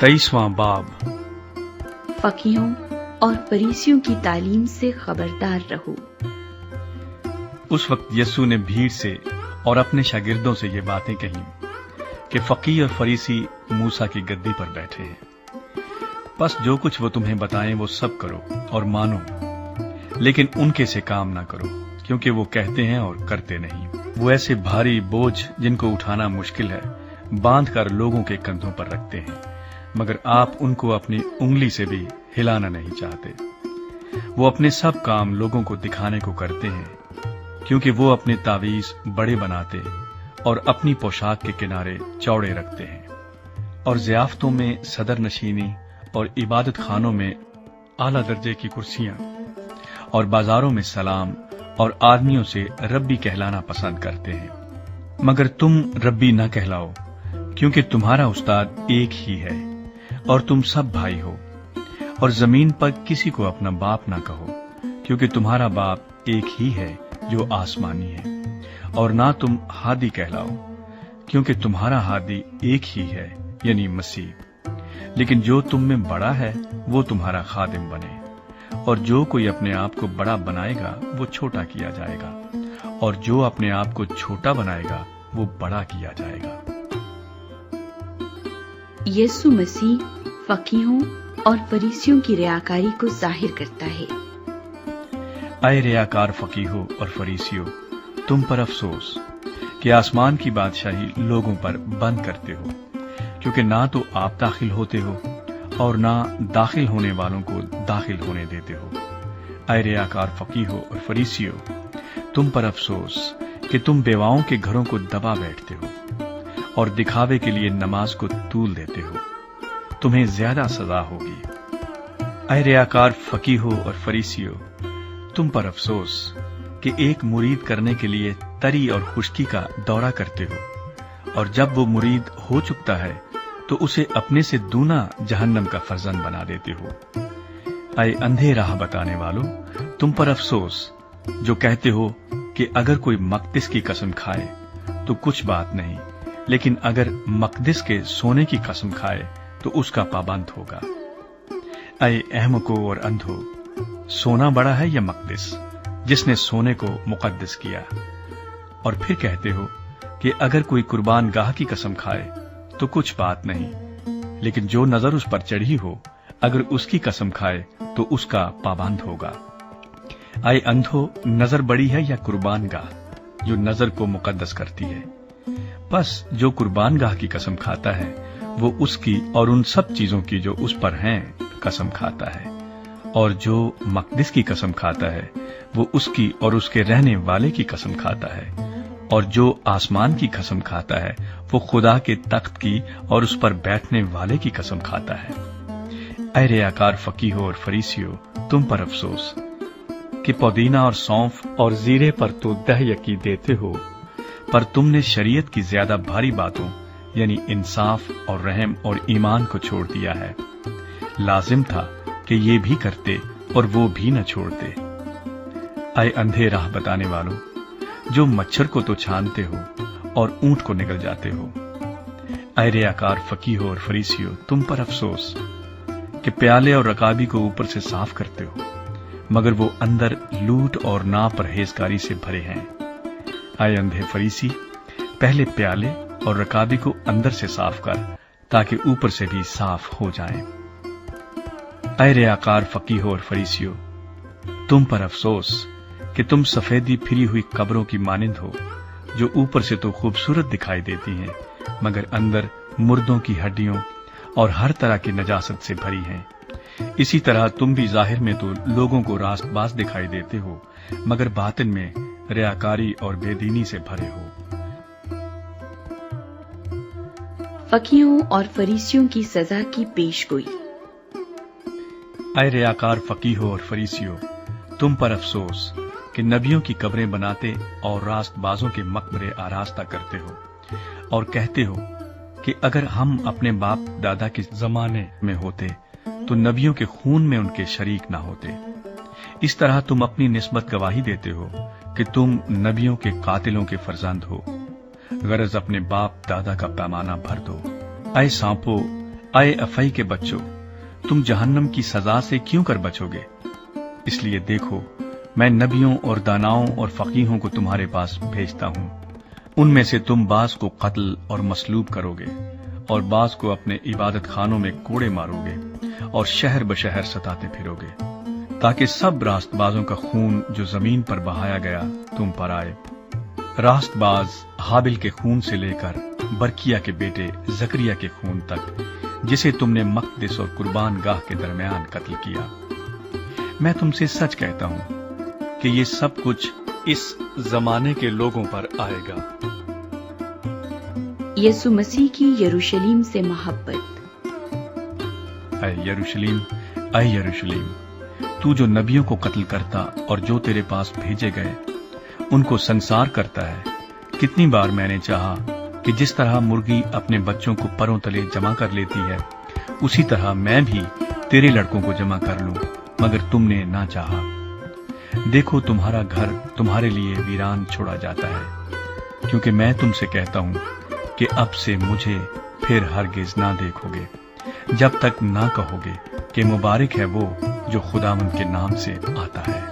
23واں باب۔ فقیہوں اور فریسیوں کی تعلیم سے خبردار رہو۔ اس وقت یسوع نے بھیڑ سے اور اپنے شاگردوں سے یہ باتیں کہیں کہ فقیہ اور فریسی موسیٰ کی گدی پر بیٹھے ہیں، بس جو کچھ وہ تمہیں بتائیں وہ سب کرو اور مانو، لیکن ان کے سے کام نہ کرو، کیونکہ وہ کہتے ہیں اور کرتے نہیں۔ وہ ایسے بھاری بوجھ جن کو اٹھانا مشکل ہے باندھ کر لوگوں کے کندھوں پر رکھتے ہیں، مگر آپ ان کو اپنی انگلی سے بھی ہلانا نہیں چاہتے۔ وہ اپنے سب کام لوگوں کو دکھانے کو کرتے ہیں، کیونکہ وہ اپنے تعویذ بڑے بناتے اور اپنی پوشاک کے کنارے چوڑے رکھتے ہیں، اور ضیافتوں میں صدر نشینی اور عبادت خانوں میں اعلیٰ درجے کی کرسیاں اور بازاروں میں سلام اور آدمیوں سے ربی کہلانا پسند کرتے ہیں۔ مگر تم ربی نہ کہلاؤ، کیونکہ تمہارا استاد ایک ہی ہے اور تم سب بھائی ہو، اور زمین پر کسی کو اپنا باپ نہ کہو، کیونکہ تمہارا باپ ایک ہی ہے جو آسمانی ہے، اور نہ تم ہادی کہلاؤ، کیونکہ تمہارا ہادی ایک ہی ہے یعنی مسیح۔ لیکن جو تم میں بڑا ہے وہ تمہارا خادم بنے، اور جو کوئی اپنے آپ کو بڑا بنائے گا وہ چھوٹا کیا جائے گا، اور جو اپنے آپ کو چھوٹا بنائے گا وہ بڑا کیا جائے گا۔ یسوع مسیح فقیہوں اور فریسیوں کی ریاکاری کو ظاہر کرتا ہے۔ اے ریاکار فقیہو اور فریسیو، تم پر افسوس کہ آسمان کی بادشاہی لوگوں پر بند کرتے ہو، کیونکہ نہ تو آپ داخل ہوتے ہو اور نہ داخل ہونے والوں کو داخل ہونے دیتے ہو۔ اے ریاکار فقیہو اور فریسیو، تم پر افسوس کہ تم بیواؤں کے گھروں کو دبا بیٹھتے ہو اور دکھاوے کے لیے نماز کو طول دیتے ہو، تمہیں زیادہ سزا ہوگی۔ اے ریاکار فقیہو اور فریسیو، تم پر افسوس کہ ایک مرید کرنے کے لیے تری اور خشکی کا دورہ کرتے ہو، اور جب وہ مرید ہو چکتا ہے تو اسے اپنے سے دونا جہنم کا فرزند بنا دیتے ہو۔ اے اندھے راہ بتانے والو، تم پر افسوس جو کہتے ہو کہ اگر کوئی مقدس کی قسم کھائے تو کچھ بات نہیں، لیکن اگر مقدس کے سونے کی قسم کھائے تو اس کا پابند ہوگا۔ اے احمقو اور اندھو، سونا بڑا ہے یا مقدس جس نے سونے کو مقدس کیا؟ اور پھر کہتے ہو کہ اگر کوئی قربان گاہ کی قسم کھائے تو کچھ بات نہیں، لیکن جو نظر اس پر چڑھی ہو اگر اس کی قسم کھائے تو اس کا پابند ہوگا۔ اے اندھو، نظر بڑی ہے یا قربان گاہ جو نظر کو مقدس کرتی ہے؟ بس جو قربان گاہ کی قسم کھاتا ہے وہ اس کی اور ان سب چیزوں کی جو اس پر ہیں قسم کھاتا ہے، اور جو مقدس کی قسم کھاتا ہے وہ اس کی اور اس کے رہنے والے کی قسم کھاتا ہے، اور جو آسمان کی قسم کھاتا ہے وہ خدا کے تخت کی اور اس پر بیٹھنے والے کی قسم کھاتا ہے۔ اے ریاکار فقیہو اور فریسیو، تم پر افسوس کہ پودینہ اور سونف اور زیرے پر تو دہ یقی دیتے ہو، پر تم نے شریعت کی زیادہ بھاری باتوں یعنی انصاف اور رحم اور ایمان کو چھوڑ دیا ہے۔ لازم تھا کہ یہ بھی کرتے اور وہ بھی نہ چھوڑتے۔ اے اندھے راہ بتانے والوں، جو مچھر کو تو چھانتے ہو اور اونٹ کو نگل جاتے ہو۔ اے ریاکار فقیہو اور فریسیو، تم پر افسوس کہ پیالے اور رکابی کو اوپر سے صاف کرتے ہو، مگر وہ اندر لوٹ اور ناپرہیزگاری سے بھرے ہیں۔ اے اندھے فریسی، پہلے پیالے اور رکابی کو اندر سے صاف کر تاکہ اوپر سے بھی صاف ہو جائیں۔ اے ریاکار فقیہو اور فریسیو، تم پر افسوس کہ تم سفیدی پھری ہوئی قبروں کی مانند ہو، جو اوپر سے تو خوبصورت دکھائی دیتی ہیں مگر اندر مردوں کی ہڈیوں اور ہر طرح کی نجاست سے بھری ہیں۔ اسی طرح تم بھی ظاہر میں تو لوگوں کو راست باز دکھائی دیتے ہو، مگر باطن میں ریاکاری اور بے دینی سے بھرے ہو۔ فقیہوں اور فریسیوں کی سزا کی پیش گوئی۔ اے ریاکار فقیہو اور فریسیو، تم پر افسوس کہ نبیوں کی قبریں بناتے اور راست بازوں کے مقبرے آراستہ کرتے ہو، اور کہتے ہو کہ اگر ہم اپنے باپ دادا کے زمانے میں ہوتے تو نبیوں کے خون میں ان کے شریک نہ ہوتے۔ اس طرح تم اپنی نسبت گواہی دیتے ہو کہ تم نبیوں کے قاتلوں کے فرزند ہو، غرض اپنے باپ دادا کا پیمانہ بھر دو۔ اے سانپو، اے افئی کے بچوں، تم جہنم کی سزا سے کیوں کر بچوگے؟ اس لیے دیکھو، میں نبیوں اور داناؤں اور فقیہوں کو تمہارے پاس بھیجتا ہوں، ان میں سے تم بعض کو قتل اور مصلوب کرو گے اور بعض کو اپنے عبادت خانوں میں کوڑے مارو گے اور شہر بشہر ستاتے پھرو گے، تاکہ سب راست بازوں کا خون جو زمین پر بہایا گیا تم پر آئے، راست باز حابل کے خون سے لے کر برکیہ کے بیٹے زکریا کے خون تک، جسے تم نے مقدس اور قربان گاہ کے درمیان قتل کیا۔ میں تم سے سچ کہتا ہوں کہ یہ سب کچھ اس زمانے کے لوگوں پر آئے گا۔ یسوع مسیح کی یروشلیم سے محبت۔ اے یروشلیم، اے یروشلیم، تو جو نبیوں کو قتل کرتا اور جو تیرے پاس بھیجے گئے ان کو سنسار کرتا ہے، کتنی بار میں نے چاہا کہ جس طرح مرغی اپنے بچوں کو پروں تلے جمع کر لیتی ہے، اسی طرح میں بھی تیرے لڑکوں کو جمع کر لوں، مگر تم نے نہ چاہا۔ دیکھو، تمہارا گھر تمہارے لیے ویران چھوڑا جاتا ہے، کیونکہ میں تم سے کہتا ہوں کہ اب سے مجھے پھر ہرگز نہ دیکھو گے، جب تک نہ کہو گے کہ مبارک ہے وہ جو خداوند کے نام سے آتا ہے۔